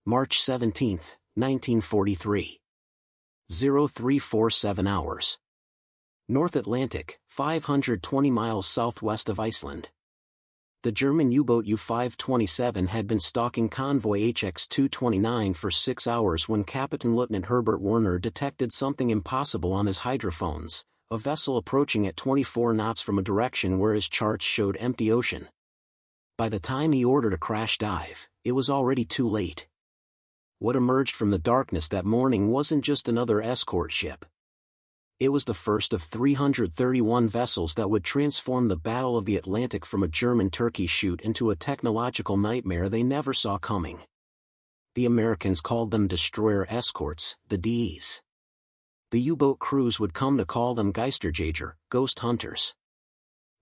March 17, 1943. 0347 hours. North Atlantic, 520 miles southwest of Iceland. The German U-boat U-527 had been stalking convoy HX-229 for 6 hours when Captain Lieutenant Herbert Werner detected something impossible on his hydrophones, a vessel approaching at 24 knots from a direction where his charts showed empty ocean. By the time he ordered a crash dive, it was already too late. What emerged from the darkness that morning wasn't just another escort ship. It was the first of 331 vessels that would transform the Battle of the Atlantic from a German turkey shoot into a technological nightmare they never saw coming. The Americans called them destroyer escorts, the Ds. The U-boat crews would come to call them Geisterjäger, ghost hunters.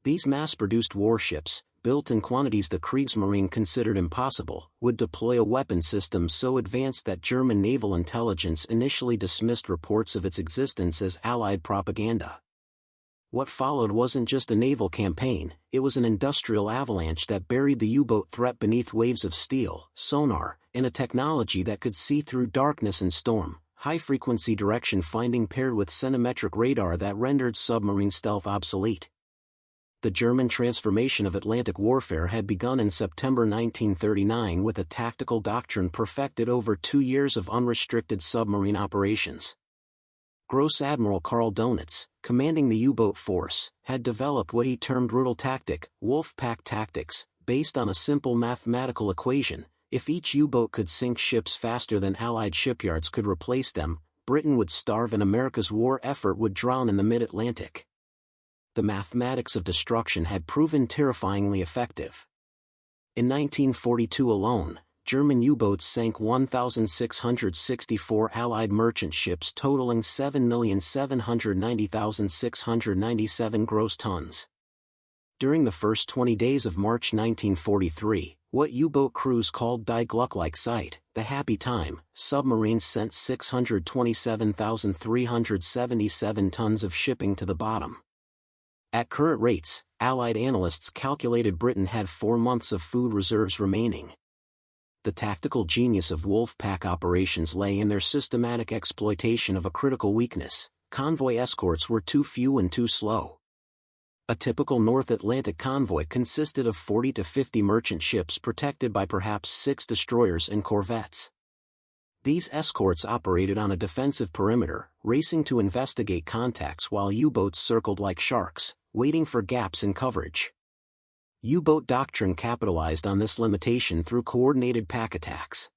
These mass-produced warships, built in quantities the Kriegsmarine considered impossible, would deploy a weapon system so advanced that German naval intelligence initially dismissed reports of its existence as Allied propaganda. What followed wasn't just a naval campaign, it was an industrial avalanche that buried the U-boat threat beneath waves of steel, sonar, and a technology that could see through darkness and storm, high-frequency direction finding paired with centimetric radar that rendered submarine stealth obsolete. The German transformation of Atlantic warfare had begun in September 1939 with a tactical doctrine perfected over 2 years of unrestricted submarine operations. Gross Admiral Karl Donitz, commanding the U-boat force, had developed what he termed brutal tactic, wolfpack tactics, based on a simple mathematical equation: if each U-boat could sink ships faster than Allied shipyards could replace them, Britain would starve and America's war effort would drown in the mid-Atlantic. The mathematics of destruction had proven terrifyingly effective. In 1942 alone, German U-boats sank 1,664 Allied merchant ships totaling 7,790,697 gross tons. During the first 20 days of March 1943, what U-boat crews called Die Glückliche Zeit, the happy time, submarines sent 627,377 tons of shipping to the bottom. At current rates, Allied analysts calculated Britain had 4 months of food reserves remaining. The tactical genius of wolfpack operations lay in their systematic exploitation of a critical weakness: convoy escorts were too few and too slow. A typical North Atlantic convoy consisted of 40 to 50 merchant ships protected by perhaps 6 destroyers and corvettes. These escorts operated on a defensive perimeter, racing to investigate contacts while U-boats circled like sharks, waiting for gaps in coverage. U-boat doctrine capitalized on this limitation through coordinated pack attacks.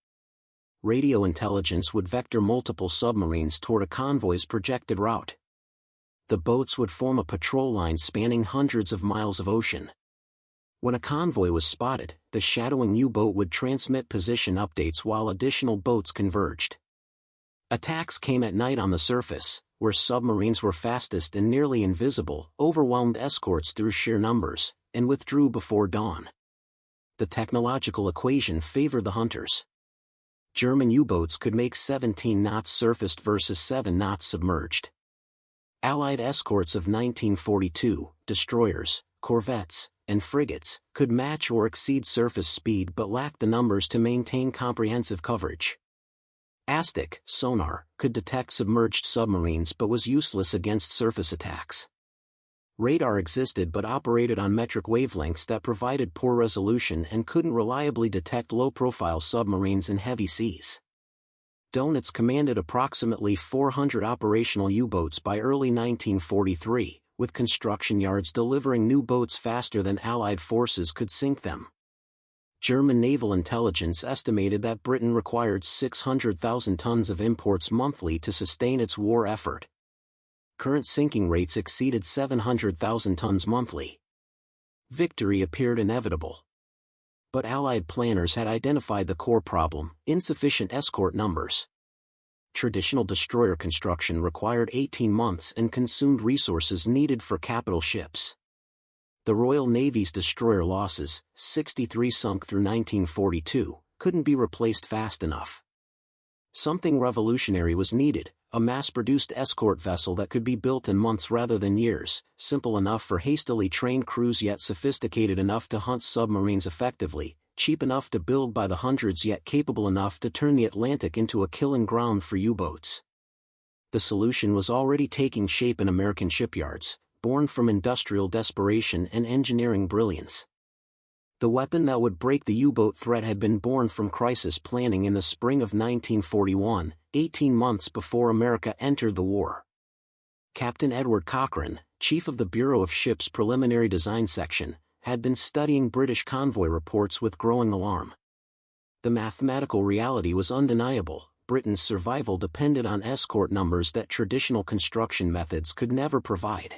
Radio intelligence would vector multiple submarines toward a convoy's projected route. The boats would form a patrol line spanning hundreds of miles of ocean. When a convoy was spotted, the shadowing U-boat would transmit position updates while additional boats converged. Attacks came at night on the surface, where submarines were fastest and nearly invisible, overwhelmed escorts through sheer numbers, and withdrew before dawn. The technological equation favored the hunters. German U-boats could make 17 knots surfaced versus 7 knots submerged. Allied escorts of 1942, destroyers, corvettes, and frigates, could match or exceed surface speed but lacked the numbers to maintain comprehensive coverage. ASTIC, sonar, could detect submerged submarines but was useless against surface attacks. Radar existed but operated on metric wavelengths that provided poor resolution and couldn't reliably detect low-profile submarines in heavy seas. Donitz commanded approximately 400 operational U-boats by early 1943, with construction yards delivering new boats faster than Allied forces could sink them. German naval intelligence estimated that Britain required 600,000 tons of imports monthly to sustain its war effort. Current sinking rates exceeded 700,000 tons monthly. Victory appeared inevitable. But Allied planners had identified the core problem: insufficient escort numbers. Traditional destroyer construction required 18 months and consumed resources needed for capital ships. The Royal Navy's destroyer losses, 63 sunk through 1942, couldn't be replaced fast enough. Something revolutionary was needed: a mass-produced escort vessel that could be built in months rather than years, simple enough for hastily trained crews yet sophisticated enough to hunt submarines effectively, cheap enough to build by the hundreds yet capable enough to turn the Atlantic into a killing ground for U-boats. The solution was already taking shape in American shipyards, born from industrial desperation and engineering brilliance. The weapon that would break the U-boat threat had been born from crisis planning in the spring of 1941, 18 months before America entered the war. Captain Edward Cochrane, chief of the Bureau of Ships Preliminary Design Section, had been studying British convoy reports with growing alarm. The mathematical reality was undeniable. Britain's survival depended on escort numbers that traditional construction methods could never provide.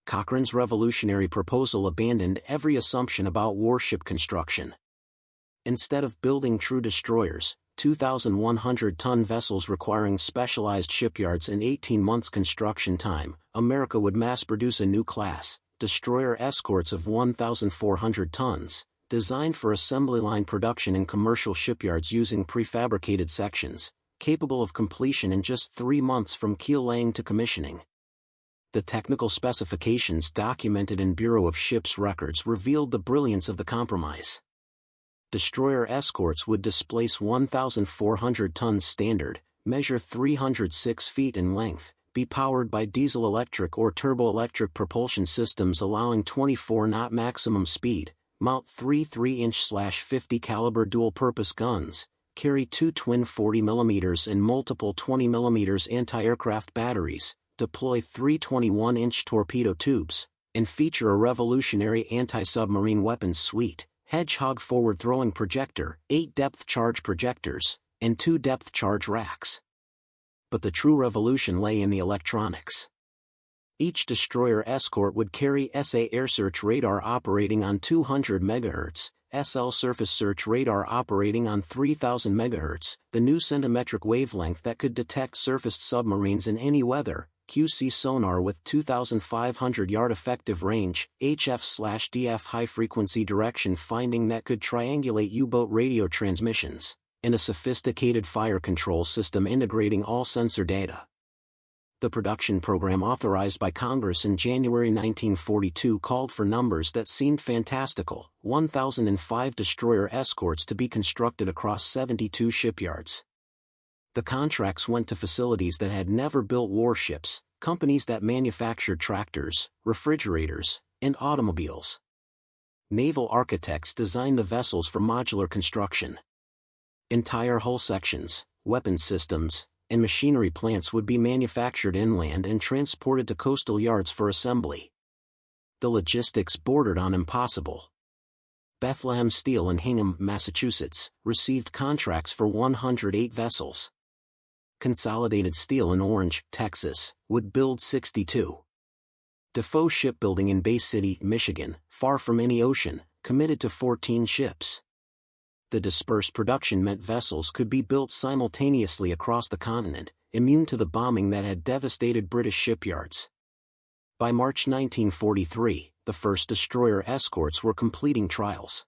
Cochrane's revolutionary proposal abandoned every assumption about warship construction. Instead of building true destroyers, 2,100-ton vessels requiring specialized shipyards and 18 months construction time, America would mass-produce a new class, destroyer escorts of 1,400 tons, designed for assembly line production in commercial shipyards using prefabricated sections, capable of completion in just 3 months from keel laying to commissioning. The technical specifications documented in Bureau of Ships records revealed the brilliance of the compromise. Destroyer escorts would displace 1,400 tons standard, measure 306 feet in length, be powered by diesel-electric or turbo-electric propulsion systems allowing 24-knot maximum speed, mount 3 3-inch/50 caliber dual-purpose guns, carry 2 twin 40mm and multiple 20mm anti-aircraft batteries, deploy 3 21-inch torpedo tubes, and feature a revolutionary anti-submarine weapons suite, Hedgehog forward-throwing projector, 8 depth-charge projectors, and 2 depth-charge racks. But the true revolution lay in the electronics. Each destroyer escort would carry SA air search radar operating on 200 MHz, SL surface search radar operating on 3000 MHz, the new centimetric wavelength that could detect surfaced submarines in any weather, QC sonar with 2,500-yard effective range, HF/DF high-frequency direction finding that could triangulate U-boat radio transmissions, and a sophisticated fire control system integrating all sensor data. The production program authorized by Congress in January 1942 called for numbers that seemed fantastical: 1,005 destroyer escorts to be constructed across 72 shipyards. The contracts went to facilities that had never built warships, companies that manufactured tractors, refrigerators, and automobiles. Naval architects designed the vessels for modular construction. Entire hull sections, weapons systems, and machinery plants would be manufactured inland and transported to coastal yards for assembly. The logistics bordered on impossible. Bethlehem Steel in Hingham, Massachusetts, received contracts for 108 vessels. Consolidated Steel in Orange, Texas, would build 62. Defoe Shipbuilding in Bay City, Michigan, far from any ocean, committed to 14 ships. The dispersed production meant vessels could be built simultaneously across the continent, immune to the bombing that had devastated British shipyards. By March 1943, the first destroyer escorts were completing trials.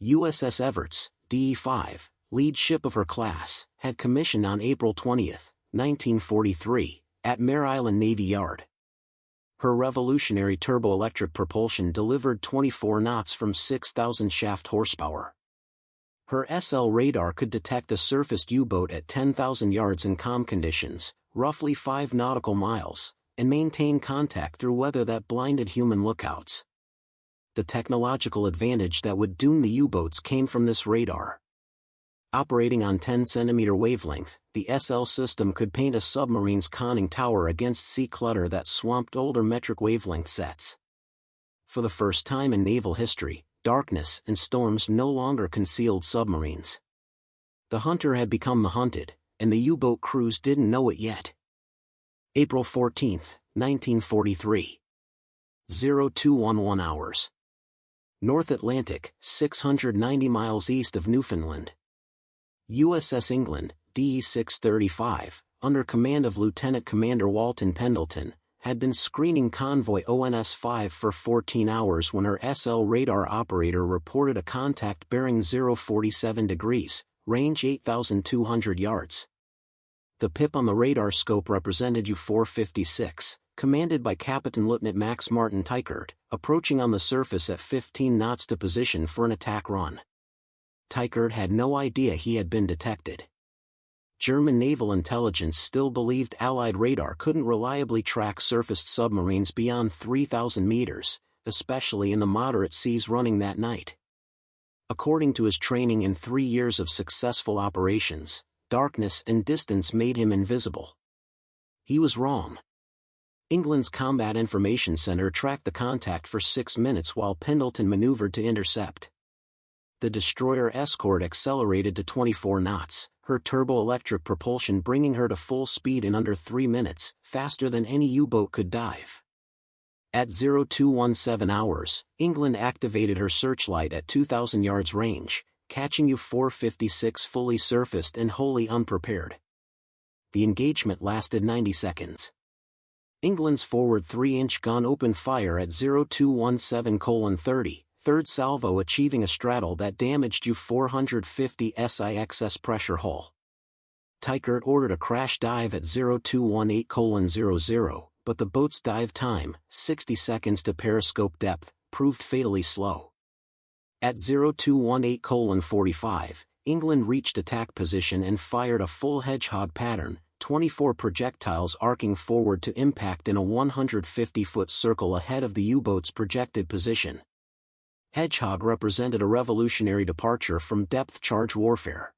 USS Everts, DE-5, lead ship of her class, had commissioned on April 20, 1943, at Mare Island Navy Yard. Her revolutionary turbo-electric propulsion delivered 24 knots from 6,000 shaft horsepower. Her SL radar could detect a surfaced U-boat at 10,000 yards in calm conditions, roughly 5 nautical miles, and maintain contact through weather that blinded human lookouts. The technological advantage that would doom the U-boats came from this radar. Operating on 10-centimeter wavelength, the SL system could paint a submarine's conning tower against sea clutter that swamped older metric wavelength sets. For the first time in naval history, darkness and storms no longer concealed submarines. The hunter had become the hunted, and the U-boat crews didn't know it yet. April 14, 1943. 0211 hours. North Atlantic, 690 miles east of Newfoundland. USS England, DE-635, under command of Lieutenant Commander Walton Pendleton, had been screening convoy ONS-5 for 14 hours when her SL radar operator reported a contact bearing 047 degrees, range 8,200 yards. The pip on the radar scope represented U-456, commanded by Captain Lieutenant Max Martin Teichert, approaching on the surface at 15 knots to position for an attack run. Teichert had no idea he had been detected. German naval intelligence still believed Allied radar couldn't reliably track surfaced submarines beyond 3,000 meters, especially in the moderate seas running that night. According to his training and 3 years of successful operations, darkness and distance made him invisible. He was wrong. England's Combat Information Center tracked the contact for 6 minutes while Pendleton maneuvered to intercept. The destroyer Escort accelerated to 24 knots, her turbo-electric propulsion bringing her to full speed in under 3 minutes, faster than any U-boat could dive. At 0217 hours, England activated her searchlight at 2,000 yards range, catching U-456 fully surfaced and wholly unprepared. The engagement lasted 90 seconds. England's forward 3-inch gun opened fire at 0217:30, third salvo achieving a straddle that damaged U-450 SIX's pressure hull. Teichert ordered a crash dive at 0218:00, but the boat's dive time, 60 seconds to periscope depth, proved fatally slow. At 0218:45, England reached attack position and fired a full Hedgehog pattern, 24 projectiles arcing forward to impact in a 150-foot circle ahead of the U-boat's projected position. Hedgehog represented a revolutionary departure from depth charge warfare.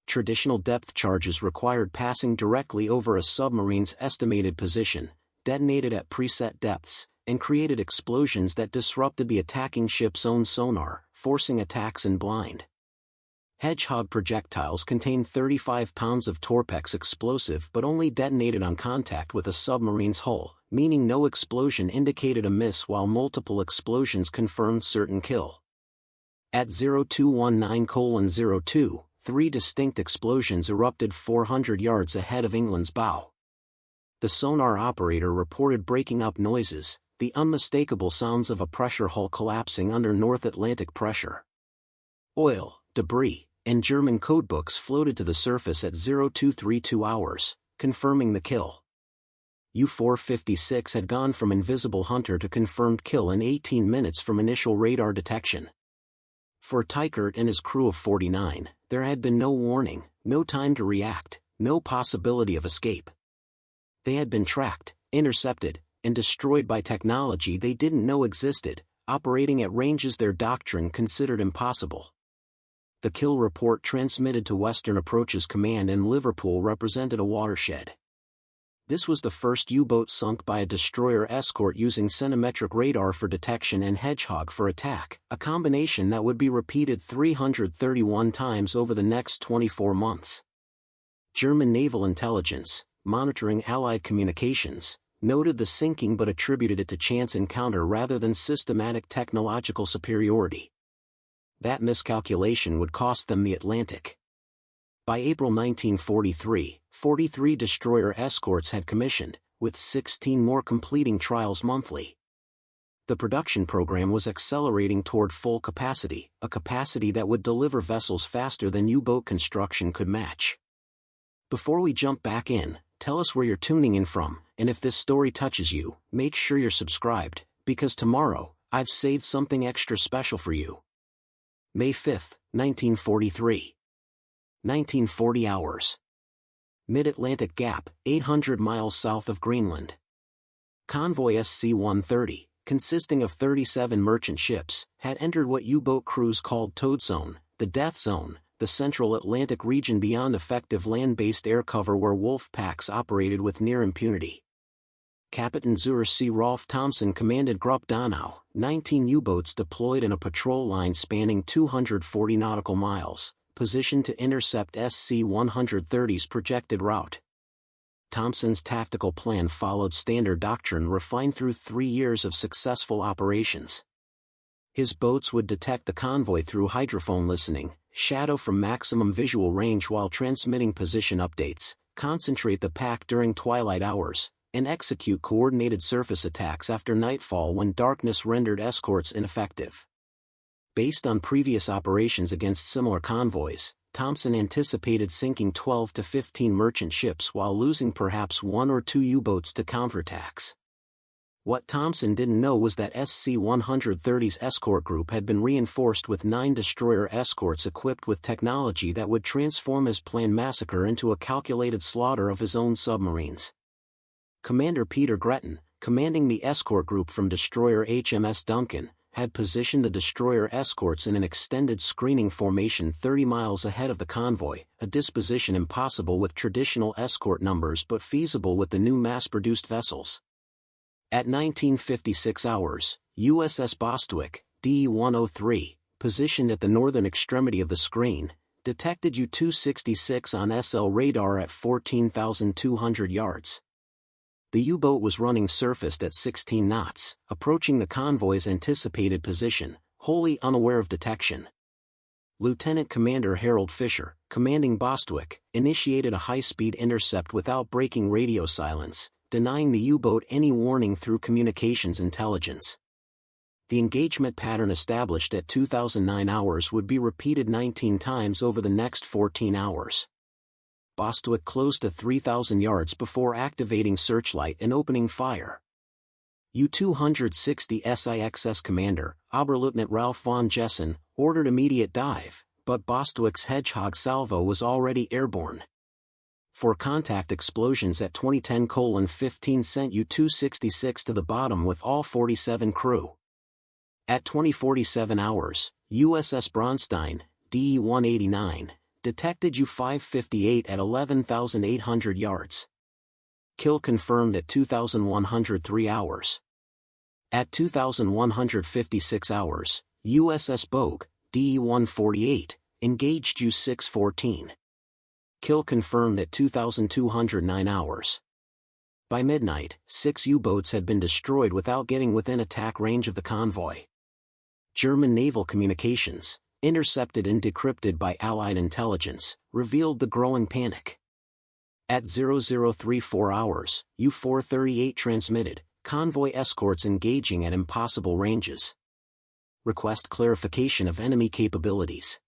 Traditional depth charges required passing directly over a submarine's estimated position, detonated at preset depths, and created explosions that disrupted the attacking ship's own sonar, forcing attacks in blind. Hedgehog projectiles contained 35 pounds of Torpex explosive but only detonated on contact with a submarine's hull, meaning no explosion indicated a miss while multiple explosions confirmed certain kill. At 0219:02, 3 distinct explosions erupted 400 yards ahead of England's bow. The sonar operator reported breaking up noises, the unmistakable sounds of a pressure hull collapsing under North Atlantic pressure. Oil, debris, and German codebooks floated to the surface at 0232 hours, confirming the kill. U-456 had gone from invisible hunter to confirmed kill in 18 minutes from initial radar detection. For Teichert and his crew of 49, there had been no warning, no time to react, no possibility of escape. They had been tracked, intercepted, and destroyed by technology they didn't know existed, operating at ranges their doctrine considered impossible. The kill report transmitted to Western Approaches Command in Liverpool represented a watershed. This was the first U-boat sunk by a destroyer escort using centimetric radar for detection and Hedgehog for attack, a combination that would be repeated 331 times over the next 24 months. German naval intelligence, monitoring Allied communications, noted the sinking but attributed it to chance encounter rather than systematic technological superiority. That miscalculation would cost them the Atlantic. By April 1943, 43 destroyer escorts had commissioned, with 16 more completing trials monthly. The production program was accelerating toward full capacity, a capacity that would deliver vessels faster than U-boat construction could match. Before we jump back in, tell us where you're tuning in from, and if this story touches you, make sure you're subscribed, because tomorrow, I've saved something extra special for you. May 5, 1943. 1940 hours. Mid-Atlantic Gap, 800 miles south of Greenland. Convoy SC-130, consisting of 37 merchant ships, had entered what U-boat crews called Toad Zone, the Death Zone, the central Atlantic region beyond effective land-based air cover where wolfpacks operated with near impunity. Captain Zur C. Rolf Thompson commanded Gruppe Donau, 19 U-boats deployed in a patrol line spanning 240 nautical miles, positioned to intercept SC-130's projected route. Thompson's tactical plan followed standard doctrine refined through 3 years of successful operations. His boats would detect the convoy through hydrophone listening, shadow from maximum visual range while transmitting position updates, concentrate the pack during twilight hours, and execute coordinated surface attacks after nightfall when darkness rendered escorts ineffective. Based on previous operations against similar convoys, Thompson anticipated sinking 12 to 15 merchant ships while losing perhaps 1 or 2 U-boats to counterattacks. What Thompson didn't know was that SC-130's escort group had been reinforced with 9 destroyer escorts equipped with technology that would transform his planned massacre into a calculated slaughter of his own submarines. Commander Peter Gretton, commanding the escort group from destroyer HMS Duncan, had positioned the destroyer escorts in an extended screening formation 30 miles ahead of the convoy, a disposition impossible with traditional escort numbers but feasible with the new mass-produced vessels. At 1956 hours, USS Bostwick, DE-103, positioned at the northern extremity of the screen, detected U-266 on SL radar at 14,200 yards. The U-boat was running surfaced at 16 knots, approaching the convoy's anticipated position, wholly unaware of detection. Lieutenant Commander Harold Fisher, commanding Bostwick, initiated a high-speed intercept without breaking radio silence, denying the U-boat any warning through communications intelligence. The engagement pattern established at 2009 hours would be repeated 19 times over the next 14 hours. Bostwick closed to 3,000 yards before activating searchlight and opening fire. U-260 SIXS commander, Oberleutnant Ralph von Jessen, ordered immediate dive, but Bostwick's Hedgehog salvo was already airborne. For contact explosions at 2010:15 sent U-266 to the bottom with all 47 crew. At 20:47 hours, USS Braunstein, DE-189, detected U-558 at 11,800 yards. Kill confirmed at 2,103 hours. At 2,156 hours, USS Bogue, DE-148, engaged U-614. Kill confirmed at 2,209 hours. By midnight, 6 U-boats had been destroyed without getting within attack range of the convoy. German naval communications, intercepted and decrypted by Allied intelligence, revealed the growing panic. At 0034 hours, U-438 transmitted, convoy escorts engaging at impossible ranges. Request clarification of enemy capabilities.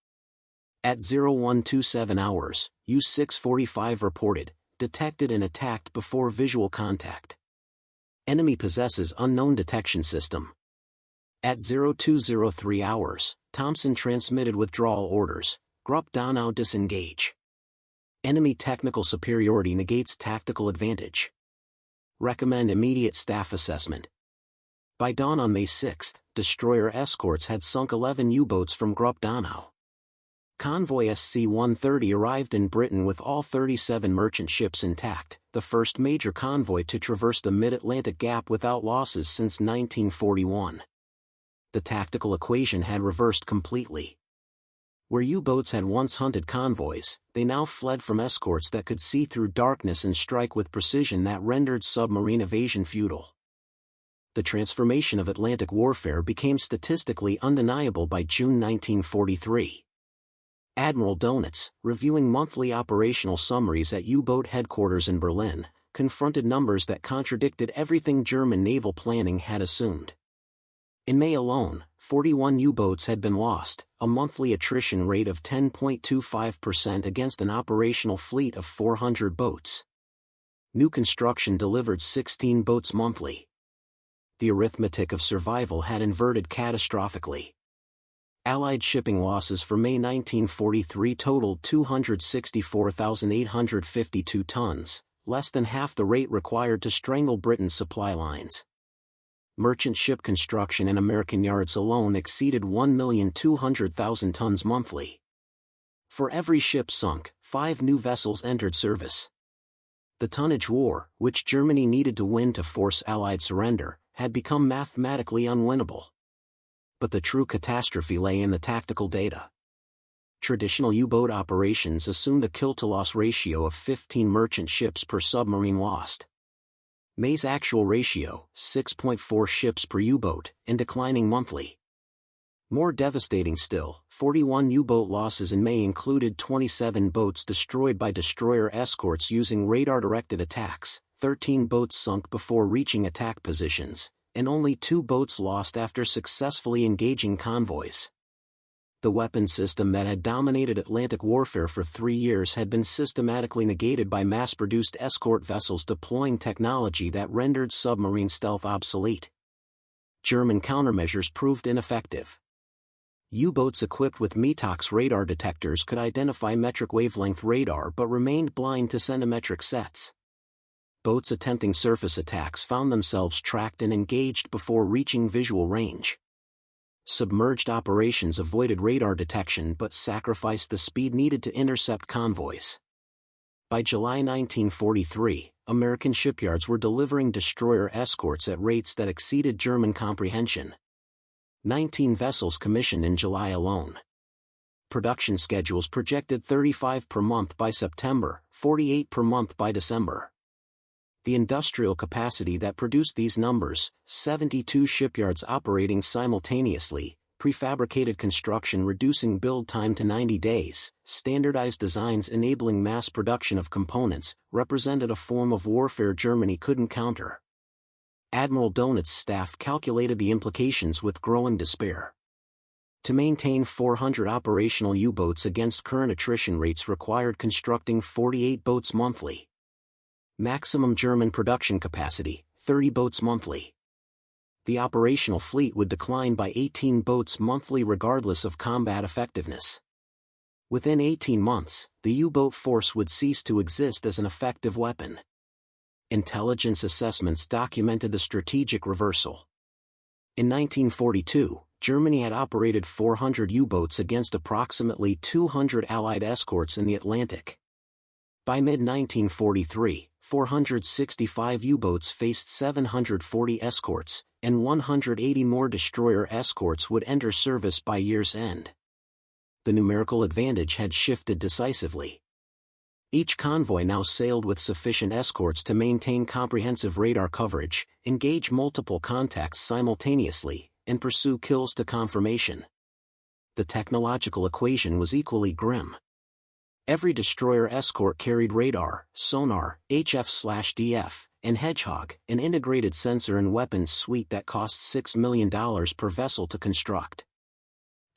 At 0127 hours, U-645 reported, detected and attacked before visual contact. Enemy possesses unknown detection system. At 0203 hours, Thompson transmitted withdrawal orders, Gruppe Donau disengage. Enemy technical superiority negates tactical advantage. Recommend immediate staff assessment. By dawn on May 6, destroyer escorts had sunk 11 U-boats from Gruppe Donau. Convoy SC-130 arrived in Britain with all 37 merchant ships intact, the first major convoy to traverse the mid-Atlantic gap without losses since 1941. The tactical equation had reversed completely. Where U-boats had once hunted convoys, they now fled from escorts that could see through darkness and strike with precision that rendered submarine evasion futile. The transformation of Atlantic warfare became statistically undeniable by June 1943. Admiral Donitz, reviewing monthly operational summaries at U-boat headquarters in Berlin, confronted numbers that contradicted everything German naval planning had assumed. In May alone, 41 U-boats had been lost, a monthly attrition rate of 10.25% against an operational fleet of 400 boats. New construction delivered 16 boats monthly. The arithmetic of survival had inverted catastrophically. Allied shipping losses for May 1943 totaled 264,852 tons, less than half the rate required to strangle Britain's supply lines. Merchant ship construction in American yards alone exceeded 1,200,000 tons monthly. For every ship sunk, 5 new vessels entered service. The tonnage war, which Germany needed to win to force Allied surrender, had become mathematically unwinnable. But the true catastrophe lay in the tactical data. Traditional U-boat operations assumed a kill-to-loss ratio of 15 merchant ships per submarine lost. May's actual ratio, 6.4 ships per U-boat, and declining monthly. More devastating still, 41 U-boat losses in May included 27 boats destroyed by destroyer escorts using radar-directed attacks, 13 boats sunk before reaching attack positions, and only 2 boats lost after successfully engaging convoys. The weapon system that had dominated Atlantic warfare for 3 years had been systematically negated by mass-produced escort vessels deploying technology that rendered submarine stealth obsolete. German countermeasures proved ineffective. U-boats equipped with METOX radar detectors could identify metric wavelength radar but remained blind to centimetric sets. Boats attempting surface attacks found themselves tracked and engaged before reaching visual range. Submerged operations avoided radar detection but sacrificed the speed needed to intercept convoys. By July 1943, American shipyards were delivering destroyer escorts at rates that exceeded German comprehension. 19 vessels commissioned in July alone. Production schedules projected 35 per month by September, 48 per month by December. The industrial capacity that produced these numbers, 72 shipyards operating simultaneously, prefabricated construction reducing build time to 90 days, standardized designs enabling mass production of components, represented a form of warfare Germany couldn't counter. Admiral Donat's staff calculated the implications with growing despair. To maintain 400 operational U-boats against current attrition rates required constructing 48 boats monthly. Maximum German production capacity, 30 boats monthly. The operational fleet would decline by 18 boats monthly regardless of combat effectiveness. Within 18 months, the U-boat force would cease to exist as an effective weapon. Intelligence assessments documented the strategic reversal. In 1942, Germany had operated 400 U-boats against approximately 200 Allied escorts in the Atlantic. By mid-1943, 465 U-boats faced 740 escorts, and 180 more destroyer escorts would enter service by year's end. The numerical advantage had shifted decisively. Each convoy now sailed with sufficient escorts to maintain comprehensive radar coverage, engage multiple contacts simultaneously, and pursue kills to confirmation. The technological equation was equally grim. Every destroyer escort carried radar, sonar, HF/DF, and Hedgehog, an integrated sensor and weapons suite that cost $6 million per vessel to construct.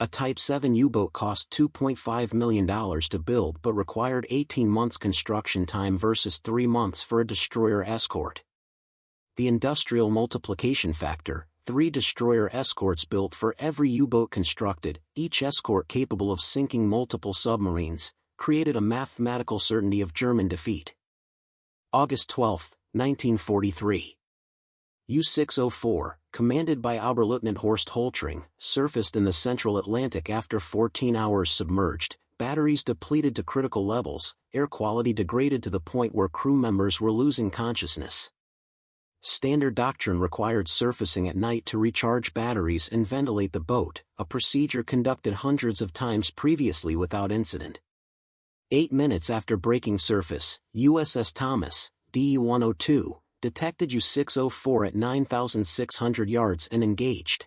A Type 7 U-boat cost $2.5 million to build but required 18 months construction time versus 3 months for a destroyer escort. The industrial multiplication factor, 3 destroyer escorts built for every U-boat constructed, each escort capable of sinking multiple submarines, created a mathematical certainty of German defeat. August 12, 1943. U-604, commanded by Oberleutnant Horst Holtring, surfaced in the central Atlantic after 14 hours submerged, batteries depleted to critical levels, air quality degraded to the point where crew members were losing consciousness. Standard doctrine required surfacing at night to recharge batteries and ventilate the boat, a procedure conducted hundreds of times previously without incident. 8 minutes after breaking surface, USS Thomas, DE-102, detected U-604 at 9,600 yards and engaged.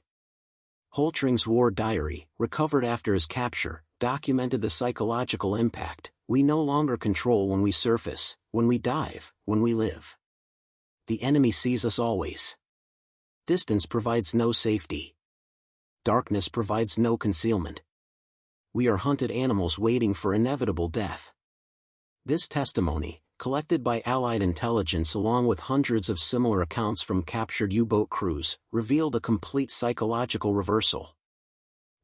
Holtring's war diary, recovered after his capture, documented the psychological impact. We no longer control when we surface, when we dive, when we live. The enemy sees us always. Distance provides no safety. Darkness provides no concealment. We are hunted animals waiting for inevitable death. This testimony, collected by Allied intelligence along with hundreds of similar accounts from captured U-boat crews, revealed a complete psychological reversal.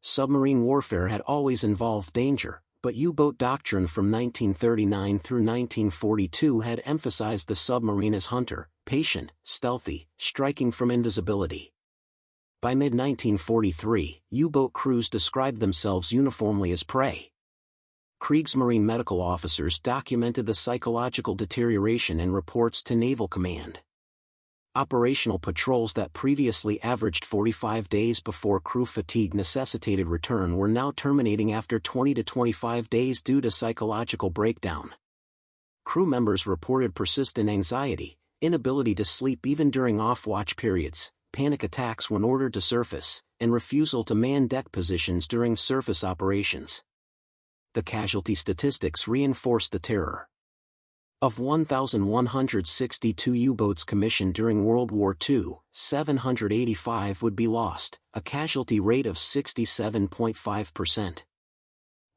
Submarine warfare had always involved danger, but U-boat doctrine from 1939 through 1942 had emphasized the submarine as hunter, patient, stealthy, striking from invisibility. By mid-1943, U-boat crews described themselves uniformly as prey. Kriegsmarine medical officers documented the psychological deterioration in reports to Naval Command. Operational patrols that previously averaged 45 days before crew fatigue necessitated return were now terminating after 20 to 25 days due to psychological breakdown. Crew members reported persistent anxiety, inability to sleep even during off-watch periods, panic attacks when ordered to surface, and refusal to man deck positions during surface operations. The casualty statistics reinforced the terror. Of 1,162 U-boats commissioned during World War II, 785 would be lost, a casualty rate of 67.5%.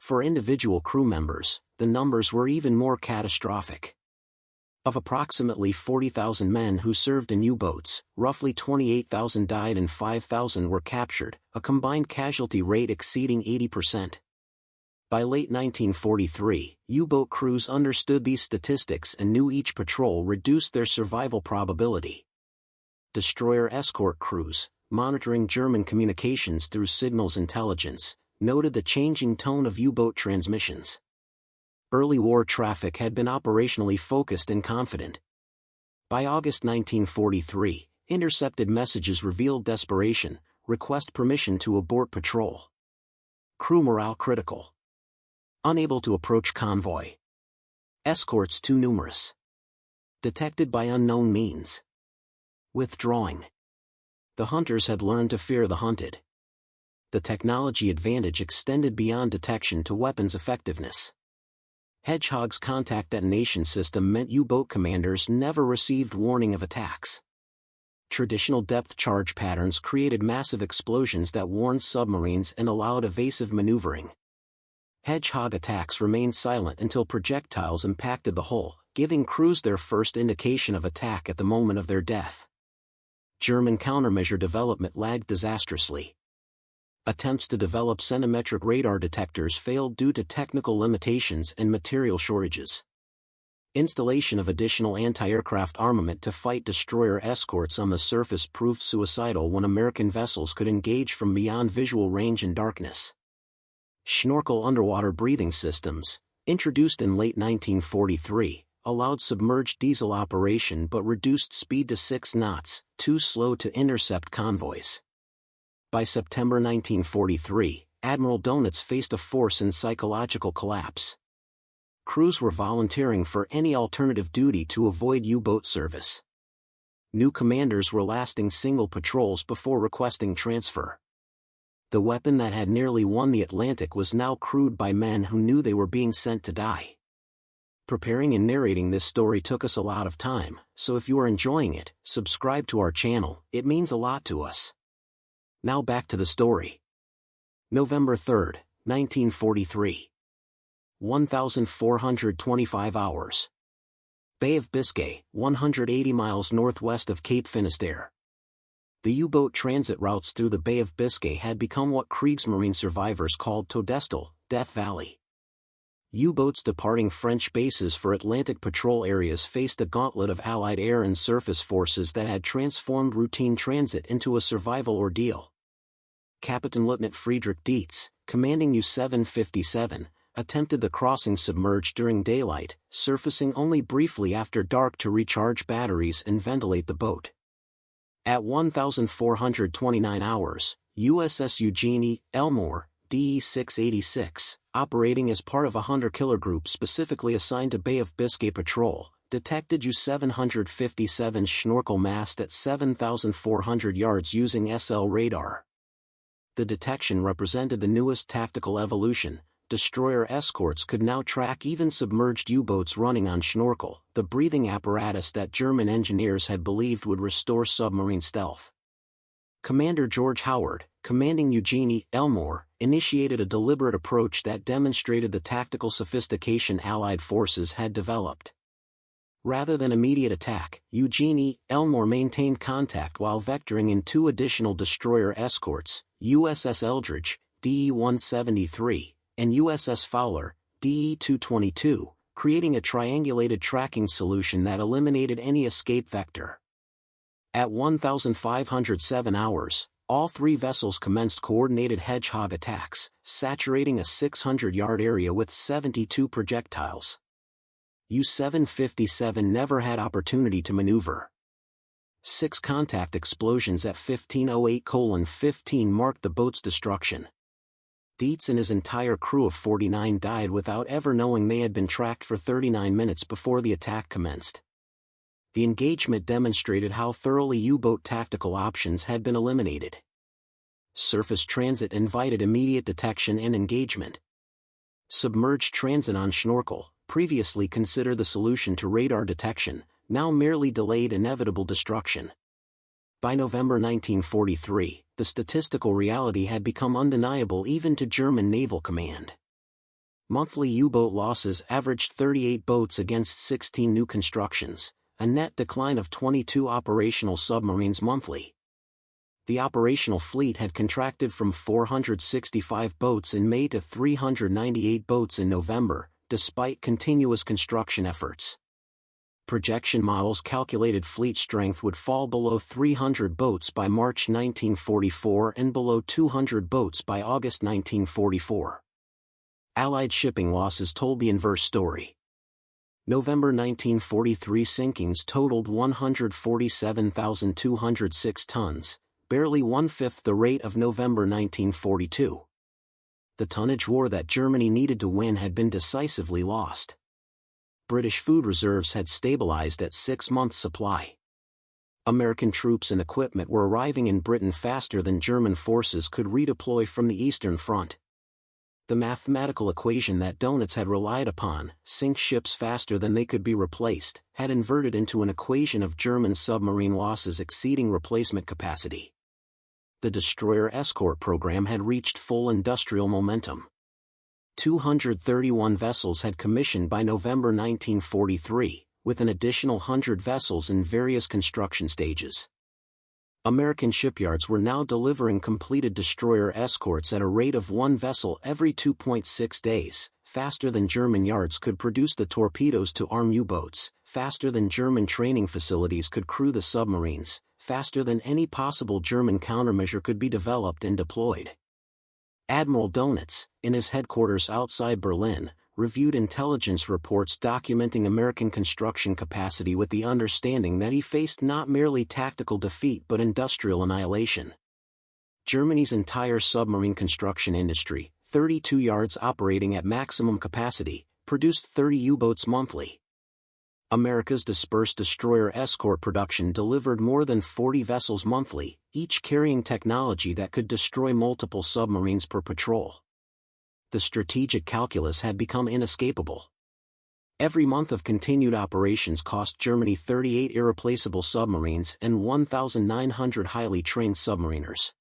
For individual crew members, the numbers were even more catastrophic. Of approximately 40,000 men who served in U-boats, roughly 28,000 died and 5,000 were captured, a combined casualty rate exceeding 80%. By late 1943, U-boat crews understood these statistics and knew each patrol reduced their survival probability. Destroyer escort crews, monitoring German communications through signals intelligence, noted the changing tone of U-boat transmissions. Early war traffic had been operationally focused and confident. By August 1943, intercepted messages revealed desperation, request permission to abort patrol. Crew morale critical. Unable to approach convoy. Escorts too numerous. Detected by unknown means. Withdrawing. The hunters had learned to fear the hunted. The technology advantage extended beyond detection to weapons effectiveness. Hedgehog's contact detonation system meant U-boat commanders never received warning of attacks. Traditional depth charge patterns created massive explosions that warned submarines and allowed evasive maneuvering. Hedgehog attacks remained silent until projectiles impacted the hull, giving crews their first indication of attack at the moment of their death. German countermeasure development lagged disastrously. Attempts to develop centimetric radar detectors failed due to technical limitations and material shortages. Installation of additional anti-aircraft armament to fight destroyer escorts on the surface proved suicidal when American vessels could engage from beyond visual range in darkness. Schnorkel underwater breathing systems, introduced in late 1943, allowed submerged diesel operation but reduced speed to 6 knots, too slow to intercept convoys. By September 1943, Admiral Donitz faced a force and psychological collapse. Crews were volunteering for any alternative duty to avoid U-boat service. New commanders were lasting single patrols before requesting transfer. The weapon that had nearly won the Atlantic was now crewed by men who knew they were being sent to die. Preparing and narrating this story took us a lot of time, so if you are enjoying it, subscribe to our channel, it means a lot to us. Now back to the story. November 3, 1943. 1,425 hours. Bay of Biscay, 180 miles northwest of Cape Finisterre. The U-boat transit routes through the Bay of Biscay had become what Kriegsmarine survivors called Todestal, Death Valley. U-boats departing French bases for Atlantic patrol areas faced a gauntlet of Allied air and surface forces that had transformed routine transit into a survival ordeal. Captain Lieutenant Friedrich Dietz, commanding U-757, attempted the crossing submerged during daylight, surfacing only briefly after dark to recharge batteries and ventilate the boat. At 1,429 hours, USS Eugenie, Elmore, DE-686, operating as part of a hunter-killer group specifically assigned to Bay of Biscay patrol, detected U-757's Schnorkel mast at 7,400 yards using SL radar. The detection represented the newest tactical evolution. Destroyer escorts could now track even submerged U-boats running on Schnorkel, the breathing apparatus that German engineers had believed would restore submarine stealth. Commander George Howard, commanding Eugenie, Elmore, initiated a deliberate approach that demonstrated the tactical sophistication Allied forces had developed. Rather than immediate attack, Eugenie, Elmore maintained contact while vectoring in 2 additional destroyer escorts, USS Eldridge, DE-173, and USS Fowler, DE-222, creating a triangulated tracking solution that eliminated any escape vector. At 1,507 hours, all 3 vessels commenced coordinated Hedgehog attacks, saturating a 600-yard area with 72 projectiles. U-757 never had opportunity to maneuver. 6 contact explosions at 15:08:15 marked the boat's destruction. Dietz and his entire crew of 49 died without ever knowing they had been tracked for 39 minutes before the attack commenced. The engagement demonstrated how thoroughly U-boat tactical options had been eliminated. Surface transit invited immediate detection and engagement. Submerged transit on Schnorkel, previously considered the solution to radar detection, now merely delayed inevitable destruction. By November 1943, the statistical reality had become undeniable even to German Naval Command. Monthly U-boat losses averaged 38 boats against 16 new constructions, a net decline of 22 operational submarines monthly. The operational fleet had contracted from 465 boats in May to 398 boats in November, despite continuous construction efforts. Projection models calculated fleet strength would fall below 300 boats by March 1944 and below 200 boats by August 1944. Allied shipping losses told the inverse story. November 1943 sinkings totaled 147,206 tons, barely one-fifth the rate of November 1942. The tonnage war that Germany needed to win had been decisively lost. British food reserves had stabilized at 6 months' supply. American troops and equipment were arriving in Britain faster than German forces could redeploy from the Eastern Front. The mathematical equation that donuts had relied upon, sink ships faster than they could be replaced, had inverted into an equation of German submarine losses exceeding replacement capacity. The destroyer Escort program had reached full industrial momentum. 231 vessels had commissioned by November 1943, with an additional 100 vessels in various construction stages. American shipyards were now delivering completed destroyer escorts at a rate of one vessel every 2.6 days, faster than German yards could produce the torpedoes to arm U-boats, faster than German training facilities could crew the submarines, faster than any possible German countermeasure could be developed and deployed. Admiral Donitz, in his headquarters outside Berlin, reviewed intelligence reports documenting American construction capacity with the understanding that he faced not merely tactical defeat but industrial annihilation. Germany's entire submarine construction industry, 32 yards operating at maximum capacity, produced 30 U-boats monthly. America's dispersed destroyer escort production delivered more than 40 vessels monthly, each carrying technology that could destroy multiple submarines per patrol. The strategic calculus had become inescapable. Every month of continued operations cost Germany 38 irreplaceable submarines and 1,900 highly trained submariners.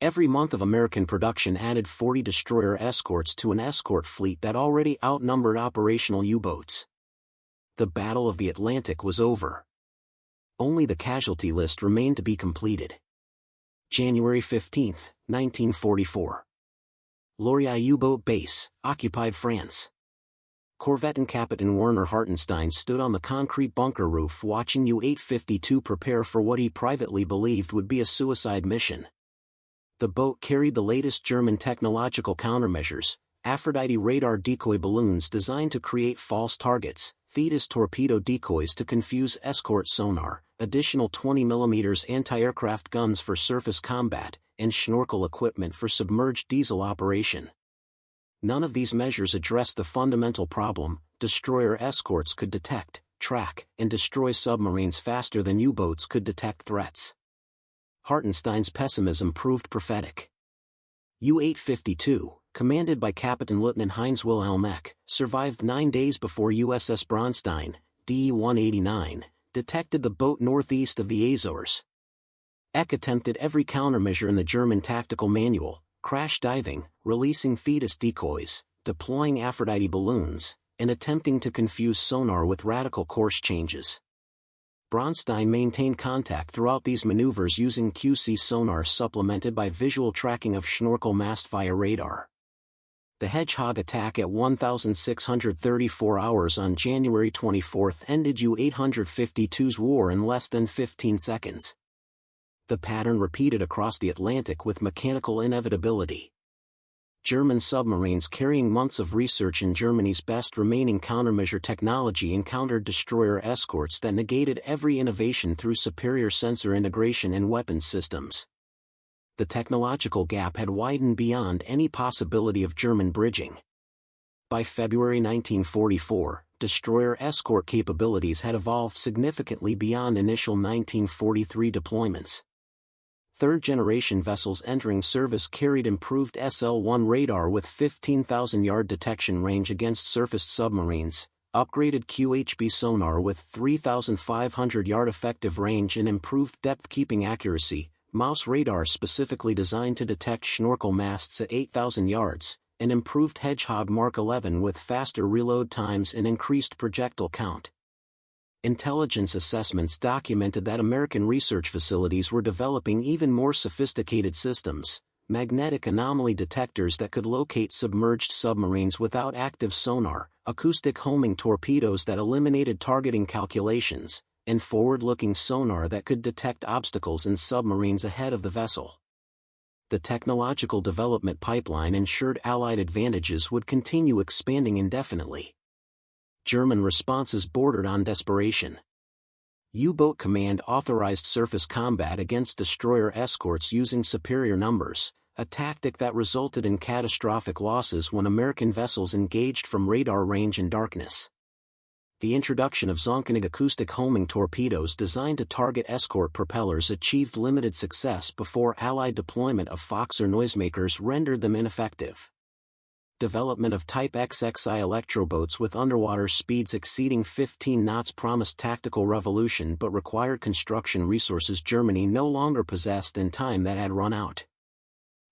Every month of American production added 40 destroyer escorts to an escort fleet that already outnumbered operational U-boats. The Battle of the Atlantic was over. Only the casualty list remained to be completed. January 15, 1944. Lorient U-boat base, occupied France. Corvette Captain Werner Hartenstein stood on the concrete bunker roof watching U-852 prepare for what he privately believed would be a suicide mission. The boat carried the latest German technological countermeasures, Aphrodite radar decoy balloons designed to create false targets, Thetis torpedo decoys to confuse escort sonar, additional 20mm anti-aircraft guns for surface combat, and snorkel equipment for submerged diesel operation. None of these measures addressed the fundamental problem: destroyer escorts could detect, track, and destroy submarines faster than U-boats could detect threats. Hartenstein's pessimism proved prophetic. U-852, commanded by Captain Lieutenant Heinz Wilhelm Eck, survived 9 days before USS Braunstein, DE-189, detected the boat northeast of the Azores. Eck attempted every countermeasure in the German tactical manual: crash diving, releasing Thetis decoys, deploying Aphrodite balloons, and attempting to confuse sonar with radical course changes. Braunstein maintained contact throughout these maneuvers using QC sonar supplemented by visual tracking of Schnorkel mast via radar. The Hedgehog attack at 1,634 hours on January 24 ended U-852's war in less than 15 seconds. The pattern repeated across the Atlantic with mechanical inevitability. German submarines carrying months of research in Germany's best remaining countermeasure technology encountered destroyer escorts that negated every innovation through superior sensor integration and weapons systems. The technological gap had widened beyond any possibility of German bridging. By February 1944, destroyer escort capabilities had evolved significantly beyond initial 1943 deployments. third-generation vessels entering service carried improved SL-1 radar with 15,000-yard detection range against surfaced submarines, upgraded QHB sonar with 3,500-yard effective range and improved depth-keeping accuracy, mouse radar specifically designed to detect schnorkel masts at 8,000 yards, and improved Hedgehog Mark 11 with faster reload times and increased projectile count. Intelligence assessments documented that American research facilities were developing even more sophisticated systems, magnetic anomaly detectors that could locate submerged submarines without active sonar, acoustic homing torpedoes that eliminated targeting calculations, and forward-looking sonar that could detect obstacles in submarines ahead of the vessel. The technological development pipeline ensured Allied advantages would continue expanding indefinitely. German responses bordered on desperation. U-boat command authorized surface combat against destroyer escorts using superior numbers, a tactic that resulted in catastrophic losses when American vessels engaged from radar range in darkness. The introduction of Zonkenig acoustic homing torpedoes designed to target escort propellers achieved limited success before Allied deployment of Foxer noisemakers rendered them ineffective. Development of Type XXI electroboats with underwater speeds exceeding 15 knots promised tactical revolution but required construction resources Germany no longer possessed and time that had run out.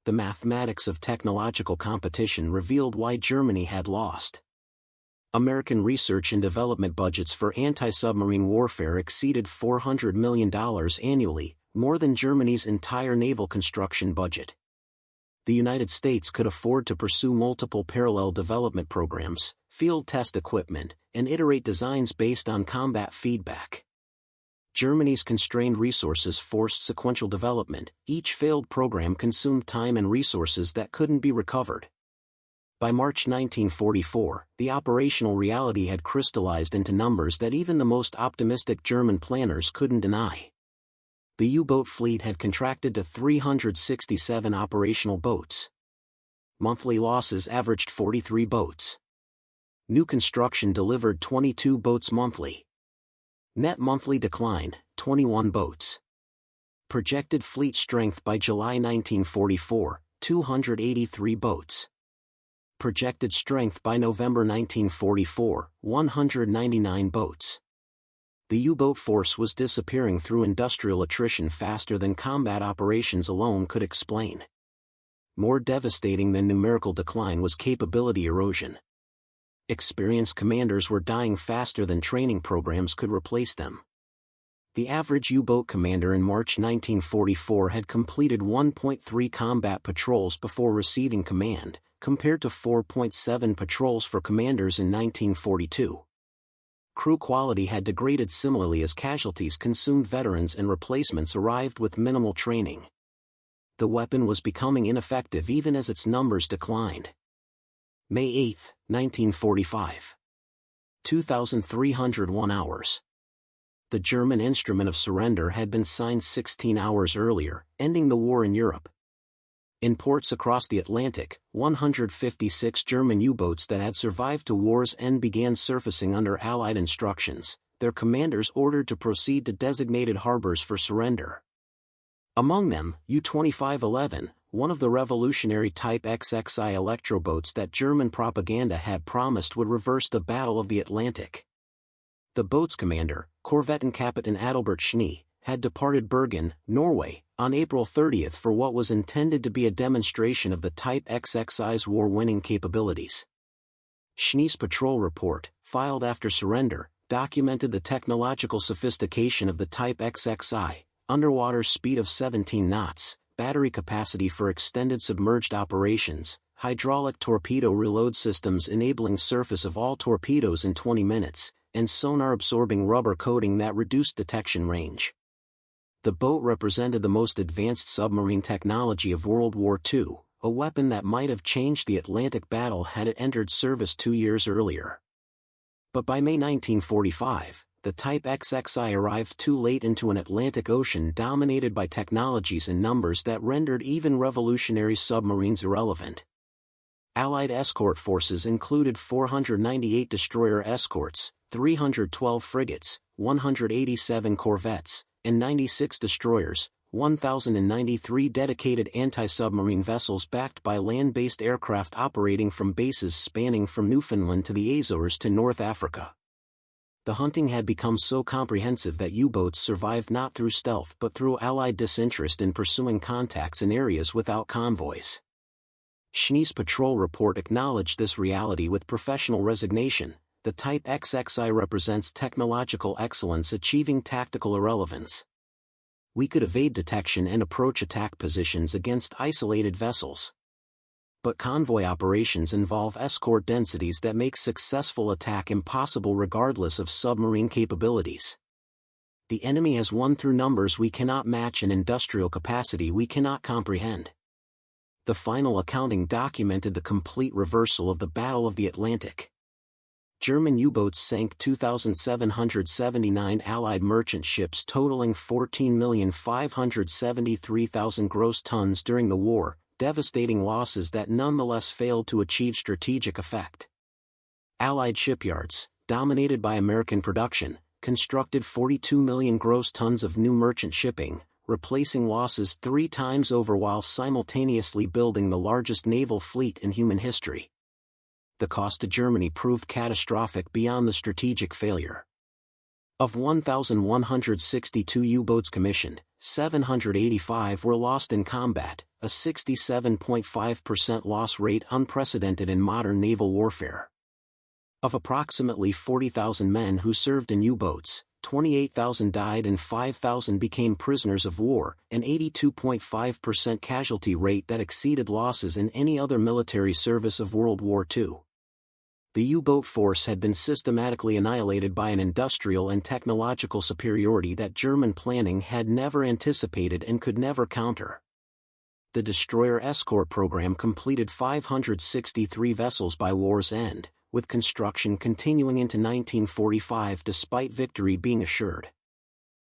The mathematics of technological competition revealed why Germany had lost. American research and development budgets for anti-submarine warfare exceeded $400 million annually, more than Germany's entire naval construction budget. The United States could afford to pursue multiple parallel development programs, field test equipment, and iterate designs based on combat feedback. Germany's constrained resources forced sequential development. Each failed program consumed time and resources that couldn't be recovered. By March 1944, the operational reality had crystallized into numbers that even the most optimistic German planners couldn't deny. The U-boat fleet had contracted to 367 operational boats. Monthly losses averaged 43 boats. New construction delivered 22 boats monthly. Net monthly decline, 21 boats. Projected fleet strength by July 1944, 283 boats. Projected strength by November 1944, 199 boats. The U-boat force was disappearing through industrial attrition faster than combat operations alone could explain. More devastating than numerical decline was capability erosion. Experienced commanders were dying faster than training programs could replace them. The average U-boat commander in March 1944 had completed 1.3 combat patrols before receiving command, compared to 4.7 patrols for commanders in 1942. Crew quality had degraded similarly as casualties consumed veterans and replacements arrived with minimal training. The weapon was becoming ineffective even as its numbers declined. May 8, 1945. 2,301 hours. The German instrument of surrender had been signed 16 hours earlier, ending the war in Europe. In ports across the Atlantic, 156 German U-boats that had survived to war's end began surfacing under Allied instructions, their commanders ordered to proceed to designated harbors for surrender. Among them, U-2511, one of the revolutionary Type XXI electroboats that German propaganda had promised would reverse the Battle of the Atlantic. The boat's commander, Korvettenkapitän Adalbert Schnee, had departed Bergen, Norway, on April 30 for what was intended to be a demonstration of the Type XXI's war-winning capabilities. Schnee's patrol report, filed after surrender, documented the technological sophistication of the Type XXI, underwater speed of 17 knots, battery capacity for extended submerged operations, hydraulic torpedo reload systems enabling surface of all torpedoes in 20 minutes, and sonar-absorbing rubber coating that reduced detection range. The boat represented the most advanced submarine technology of World War II, a weapon that might have changed the Atlantic battle had it entered service 2 years earlier. But by May 1945, the Type XXI arrived too late into an Atlantic Ocean dominated by technologies and numbers that rendered even revolutionary submarines irrelevant. Allied escort forces included 498 destroyer escorts, 312 frigates, 187 corvettes, and 96 destroyers, 1,093 dedicated anti-submarine vessels backed by land-based aircraft operating from bases spanning from Newfoundland to the Azores to North Africa. The hunting had become so comprehensive that U-boats survived not through stealth but through Allied disinterest in pursuing contacts in areas without convoys. Schnei's patrol report acknowledged this reality with professional resignation. The Type XXI represents technological excellence achieving tactical irrelevance. We could evade detection and approach attack positions against isolated vessels. But convoy operations involve escort densities that make successful attack impossible regardless of submarine capabilities. The enemy has won through numbers we cannot match and industrial capacity we cannot comprehend. The final accounting documented the complete reversal of the Battle of the Atlantic. German U-boats sank 2,779 Allied merchant ships totaling 14,573,000 gross tons during the war, devastating losses that nonetheless failed to achieve strategic effect. Allied shipyards, dominated by American production, constructed 42 million gross tons of new merchant shipping, replacing losses 3 times over while simultaneously building the largest naval fleet in human history. The cost to Germany proved catastrophic beyond the strategic failure. Of 1,162 U-boats commissioned, 785 were lost in combat, a 67.5% loss rate unprecedented in modern naval warfare. Of approximately 40,000 men who served in U-boats, 28,000 died and 5,000 became prisoners of war, an 82.5% casualty rate that exceeded losses in any other military service of World War II. The U-boat force had been systematically annihilated by an industrial and technological superiority that German planning had never anticipated and could never counter. The destroyer Escort program completed 563 vessels by war's end, with construction continuing into 1945 despite victory being assured.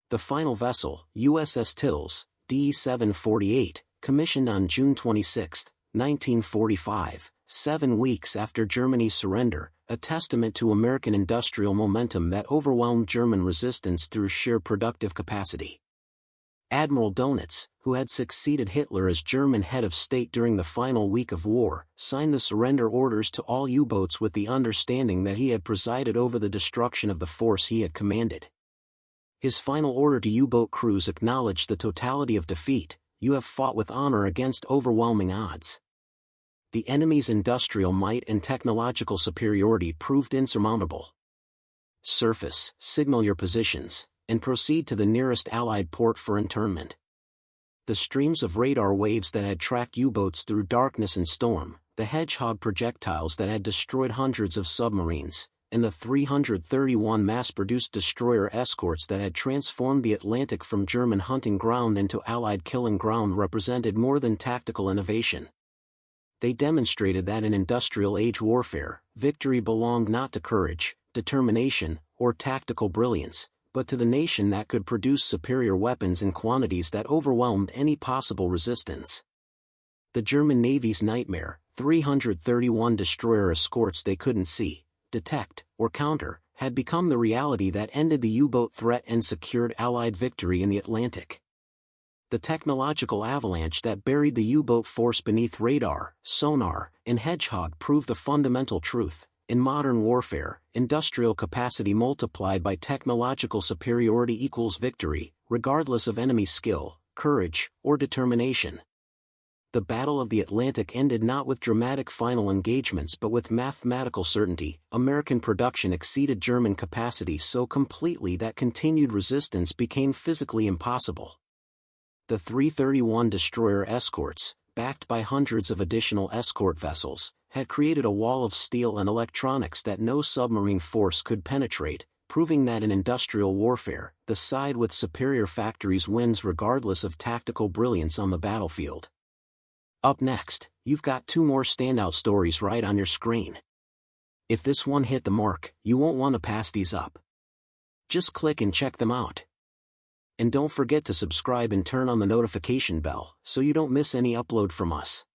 The final vessel, USS Tills, D-748, commissioned on June 26, 1945, 7 weeks after Germany's surrender, a testament to American industrial momentum that overwhelmed German resistance through sheer productive capacity. Admiral Dönitz, who had succeeded Hitler as German head of state during the final week of war, signed the surrender orders to all U-boats with the understanding that he had presided over the destruction of the force he had commanded. His final order to U-boat crews acknowledged the totality of defeat: "You have fought with honor against overwhelming odds." The enemy's industrial might and technological superiority proved insurmountable. Surface, signal your positions, and proceed to the nearest Allied port for internment. The streams of radar waves that had tracked U-boats through darkness and storm, the Hedgehog projectiles that had destroyed hundreds of submarines, and the 331 mass-produced destroyer escorts that had transformed the Atlantic from German hunting ground into Allied killing ground represented more than tactical innovation. They demonstrated that in industrial age warfare, victory belonged not to courage, determination, or tactical brilliance, but to the nation that could produce superior weapons in quantities that overwhelmed any possible resistance. The German Navy's nightmare, 331 destroyer escorts they couldn't see, detect, or counter, had become the reality that ended the U-boat threat and secured Allied victory in the Atlantic. The technological avalanche that buried the U-boat force beneath radar, sonar, and Hedgehog proved a fundamental truth: in modern warfare, industrial capacity multiplied by technological superiority equals victory, regardless of enemy skill, courage, or determination. The Battle of the Atlantic ended not with dramatic final engagements but with mathematical certainty. American production exceeded German capacity so completely that continued resistance became physically impossible. The 331 destroyer escorts, backed by hundreds of additional escort vessels, had created a wall of steel and electronics that no submarine force could penetrate, proving that in industrial warfare, the side with superior factories wins regardless of tactical brilliance on the battlefield. Up next, you've got 2 more standout stories right on your screen. If this one hit the mark, you won't want to pass these up. Just click and check them out. And don't forget to subscribe and turn on the notification bell so you don't miss any upload from us.